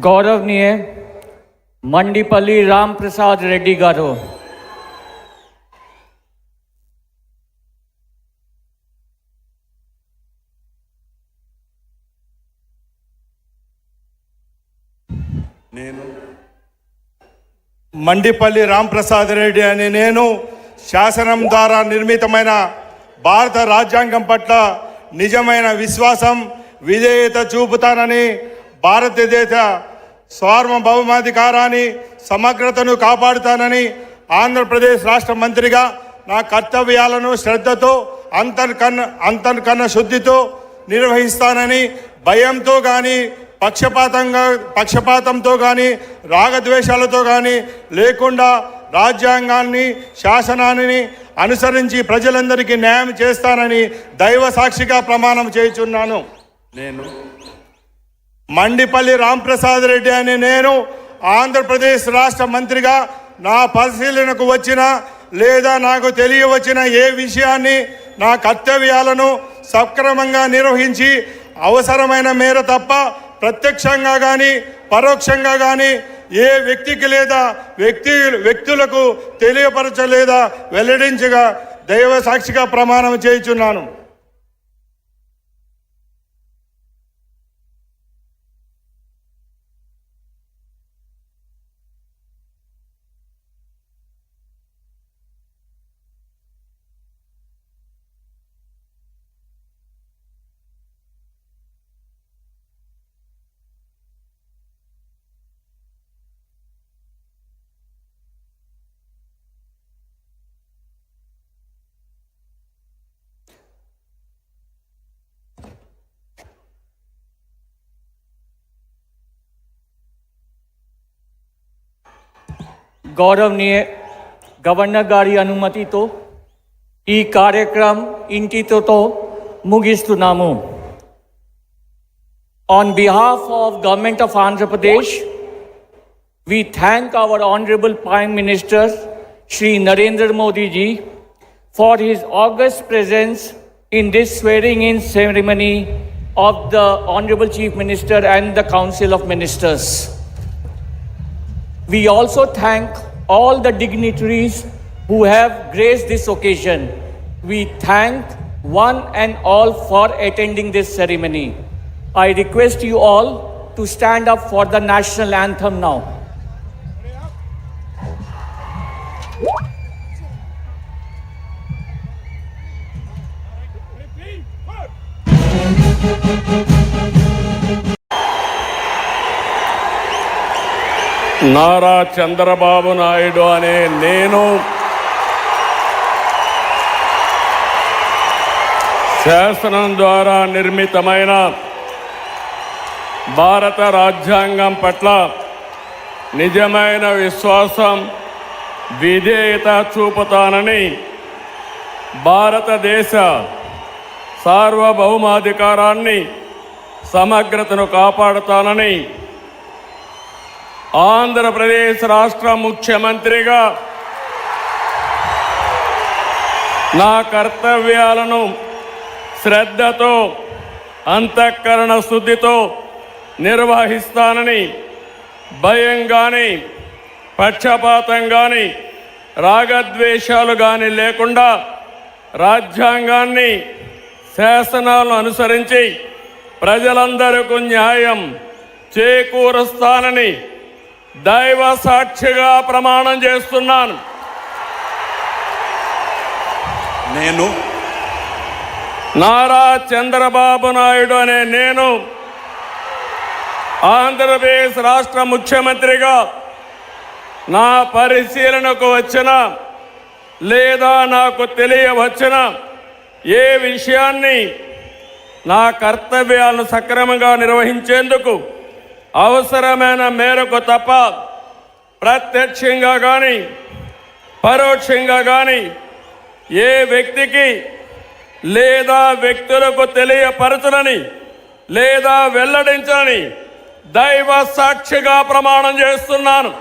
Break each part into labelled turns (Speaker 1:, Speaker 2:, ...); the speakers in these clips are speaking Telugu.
Speaker 1: गौरवनीय मंडीपल्ली राम प्रसाद रेड्डी गारू,
Speaker 2: మండిపల్లి రామ్ ప్రసాద్ రెడ్డి అనే నేను శాసనం ద్వారా నిర్మితమైన భారత రాజ్యాంగం పట్ల నిజమైన విశ్వాసం విధేయత చూపుతానని, భారతదేశ సార్వభౌమాధికారాన్ని సమగ్రతను కాపాడుతానని, ఆంధ్రప్రదేశ్ రాష్ట్ర మంత్రిగా నా కర్తవ్యాలను శ్రద్ధతో అంతర్కన్న శుద్ధితో నిర్వహిస్తానని, భయంతో కానీ పక్షపాతంతో కానీ రాగద్వేషాలతో కానీ లేకుండా రాజ్యాంగాన్ని శాసనాన్ని అనుసరించి ప్రజలందరికీ న్యాయం చేస్తానని దైవ సాక్షిగా ప్రమాణం చేయుచున్నాను. నేను మండిపల్లి రాంప్రసాద్ రెడ్డి అనే నేను ఆంధ్రప్రదేశ్ రాష్ట్ర మంత్రిగా నా పరిశీలనకు వచ్చిన లేదా నాకు తెలియవచ్చిన ఏ విషయాన్ని నా కర్తవ్యాలను సక్రమంగా నిర్వహించి అవసరమైన మేర తప్ప ప్రత్యక్షంగా కానీ పరోక్షంగా కానీ ఏ వ్యక్తికి లేదా వ్యక్తులకు తెలియపరచలేదా వెల్లడించగా దైవ సాక్షిగా ప్రమాణం చేయుచున్నాను.
Speaker 1: गौरवनीय गवर्नर गारी अनुमति तो ई कार्यक्रम इंटितो मुगिस्तुन्नामु. On behalf of Government of Andhra Pradesh, we thank our Honorable Prime Minister Shri Narendra Modi ji for his august presence in this swearing-in ceremony of the Honorable Chief Minister and the Council of Ministers. We also thank all the dignitaries who have graced this occasion. We thank one and all for attending this ceremony. I request you all to stand up for the national anthem now.
Speaker 3: Nara Chandrababu Naidu అనే నేను శాసనం ద్వారా నిర్మితమైన భారత రాజ్యాంగం పట్ల నిజమైన విశ్వాసం విధేయత చూపుతానని, భారతదేశ సార్వభౌమాధికారాన్ని సమగ్రతను కాపాడుతానని, ఆంధ్రప్రదేశ్ రాష్ట్ర ముఖ్యమంత్రిగా నా కర్తవ్యాలను శ్రద్ధతో అంతఃకరణ శుద్ధితో నిర్వహిస్తానని, భయం కానీ పక్షపాతం కానీ రాగద్వేషాలు కానీ లేకుండా రాజ్యాంగాన్ని శాసనాలను అనుసరించి ప్రజలందరికీ న్యాయం చేకూరుస్తానని దైవ సాక్షిగా ప్రమాణం చేస్తున్నాను.
Speaker 2: నేను
Speaker 3: నారా చంద్రబాబు నాయుడు అనే నేను ఆంధ్రప్రదేశ్ రాష్ట్ర ముఖ్యమంత్రిగా నా పరిశీలనకు వచ్చిన లేదా నాకు తెలియవచ్చిన ఏ విషయాన్ని నా కర్తవ్యాలను సక్రమంగా నిర్వహించేందుకు అవసరమైన మేరకు తప్ప ప్రత్యక్షంగా కానీ పరోక్షంగా కానీ ఏ వ్యక్తికి లేదా వ్యక్తులకు తెలియపరచనని లేదా వెల్లడించని దైవ సాక్షిగా ప్రమాణం చేస్తున్నాను.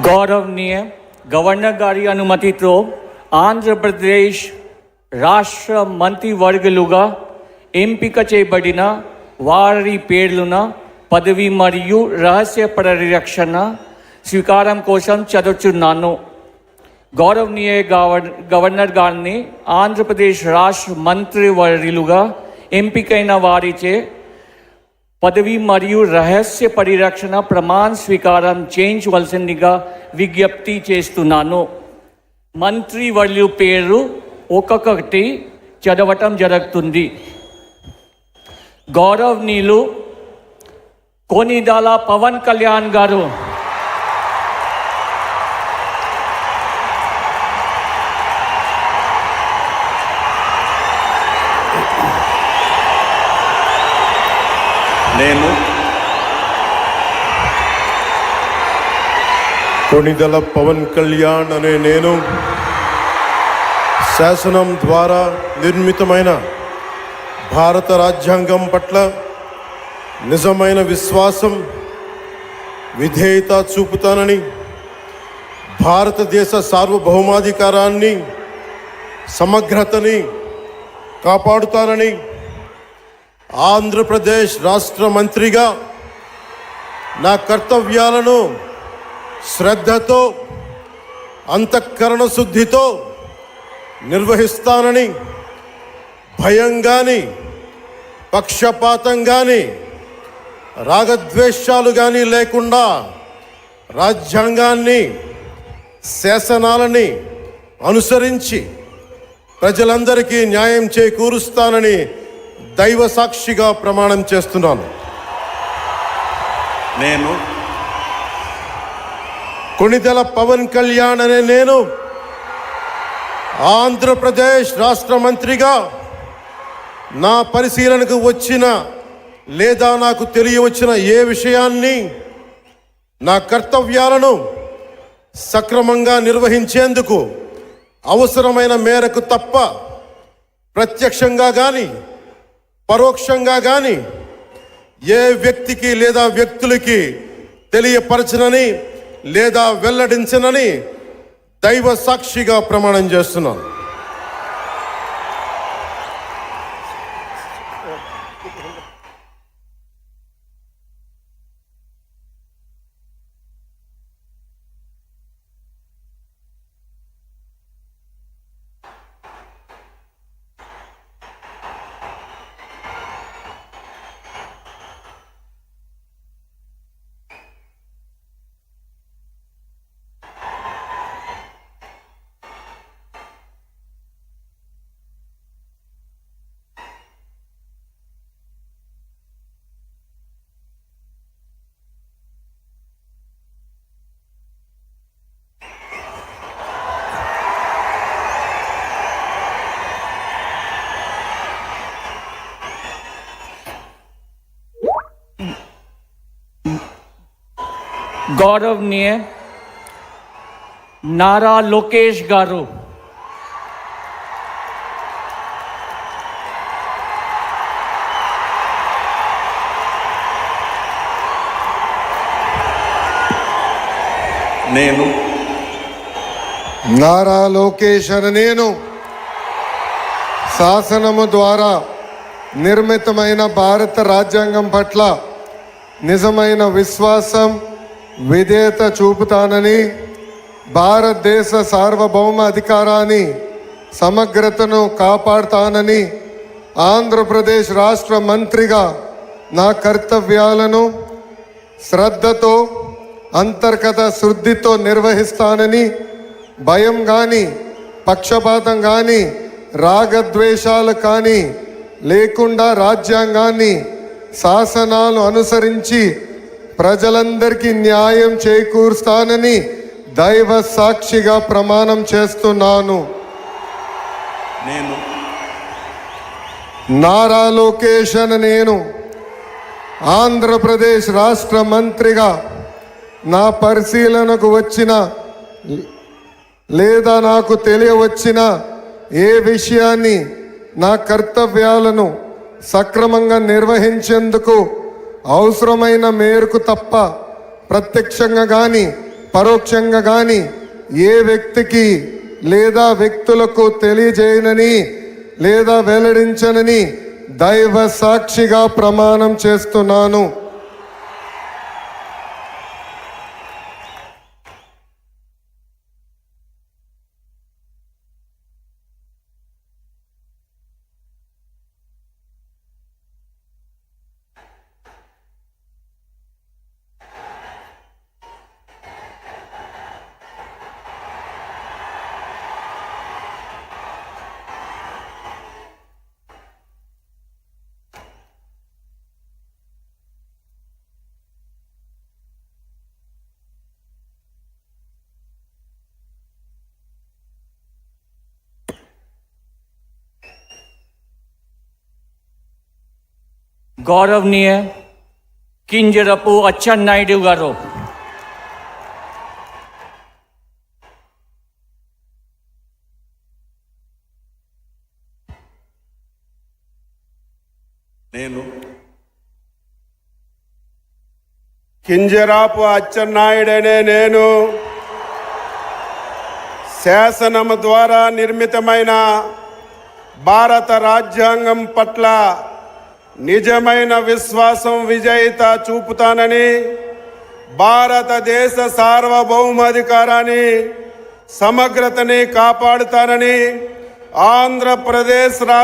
Speaker 1: గౌరవనీయ గవర్నర్ గారి అనుమతితో ఆంధ్రప్రదేశ్ రాష్ట్ర మంత్రివర్గులుగా ఎంపిక చేయబడిన వారి పేర్లున పదవి మరియు రహస్య పరిరక్షణ స్వీకారం కోసం చదువుతున్నాను. గౌరవనీయ గవర్నర్ గారిని ఆంధ్రప్రదేశ్ రాష్ట్ర మంత్రివర్యులుగా ఎంపికైన వారిచే పదవి మరియు రహస్య పరిరక్షణ ప్రమాణ స్వీకారం చేయించవలసిందిగా విజ్ఞప్తి చేస్తున్నాను. మంత్రివర్యుల పేరు ఒక్కొక్కటి చదవటం జరుగుతుంది. గౌరవనీయులు కొనిదెల పవన్ కళ్యాణ్ గారు,
Speaker 2: నేను
Speaker 4: కొనిదెల పవన్ కళ్యాణ్ అనే నేను శాసనం ద్వారా నిర్మితమైన భారత రాజ్యాంగం పట్ల నిజమైన విశ్వాసం, విధేయత చూపుతానని, భారతదేశ సార్వభౌమాధికారాన్ని, సమగ్రతని కాపాడుతానని, ఆంధ్రప్రదేశ్ రాష్ట్ర మంత్రిగా నా కర్తవ్యాలను శ్రద్ధతో, అంతఃకరణ శుద్ధితో నిర్వహిస్తానని, భయం కానీ, పక్షపాతం కానీ, రాగద్వేషాలు కానీ లేకుండా రాజ్యాంగాన్ని, శాసనాలని అనుసరించి ప్రజలందరికీ న్యాయం చేకూరుస్తానని దైవ సాక్షిగా ప్రమాణం చేస్తున్నాను.
Speaker 2: నేను
Speaker 4: కొనిదెల పవన్ కళ్యాణ్ అనే నేను ఆంధ్రప్రదేశ్ రాష్ట్ర మంత్రిగా నా పరిశీలనకు వచ్చిన లేదా నాకు తెలియవచ్చిన ఏ విషయాన్ని, నా కర్తవ్యాలను సక్రమంగా నిర్వహించేందుకు అవసరమైన మేరకు తప్ప ప్రత్యక్షంగా కానీ పరోక్షంగా కానీ ఏ వ్యక్తికి లేదా వ్యక్తులకి తెలియపరచనని లేదా వెల్లడించనని దైవ సాక్షిగా ప్రమాణం చేస్తున్నాను.
Speaker 1: గౌరవనీయ నారా లోకేష్ గారు,
Speaker 2: నేను
Speaker 5: నారా లోకేష్ అనే నేను శాసనము ద్వారా నిర్మితమైన భారత రాజ్యాంగం పట్ల నిజమైన విశ్వాసం, విధేయత చూపుతానని, భారతదేశ సార్వభౌమ అధికారాన్ని, సమగ్రతను కాపాడుతానని, ఆంధ్రప్రదేశ్ రాష్ట్ర మంత్రిగా నా కర్తవ్యాలను శ్రద్ధతో, అంతర్గత శుద్ధితో నిర్వహిస్తానని, భయం కానీ, పక్షపాతం కానీ, రాగద్వేషాలు కానీ లేకుండా రాజ్యాంగాన్ని, శాసనాలు అనుసరించి ప్రజలందరికీ న్యాయం చేకూరుస్తానని దైవ సాక్షిగా ప్రమాణం చేస్తున్నాను.
Speaker 2: నేను
Speaker 5: నారా లోకేష్ అనే నేను ఆంధ్రప్రదేశ్ రాష్ట్ర మంత్రిగా నా పరిశీలనకు వచ్చిన లేదా నాకు తెలియవచ్చిన ఏ విషయాన్ని, నా కర్తవ్యాలను సక్రమంగా నిర్వహించేందుకు అవసరమైన మేరకు తప్ప ప్రత్యక్షంగా కానీ పరోక్షంగా కానీ ఏ వ్యక్తికి లేదా వ్యక్తులకు తెలియజేయనని లేదా వెల్లడించనని దైవ సాక్షిగా ప్రమాణం చేస్తున్నాను.
Speaker 1: గౌరవనీయ కింజరపు అచ్చెన్నాయుడు గారు.
Speaker 2: నేను
Speaker 6: కింజరాపు అచ్చెన్నాయుడనే నేను శాసనము ద్వారా నిర్మితమైన భారత రాజ్యాంగం పట్ల నిజమైన విశ్వాసం విజేత చూపుతానని, భారతదేశ సార్వభౌమాధికారాన్ని సమగ్రతని కాపాడుతానని ఆంధ్రప్రదేశ్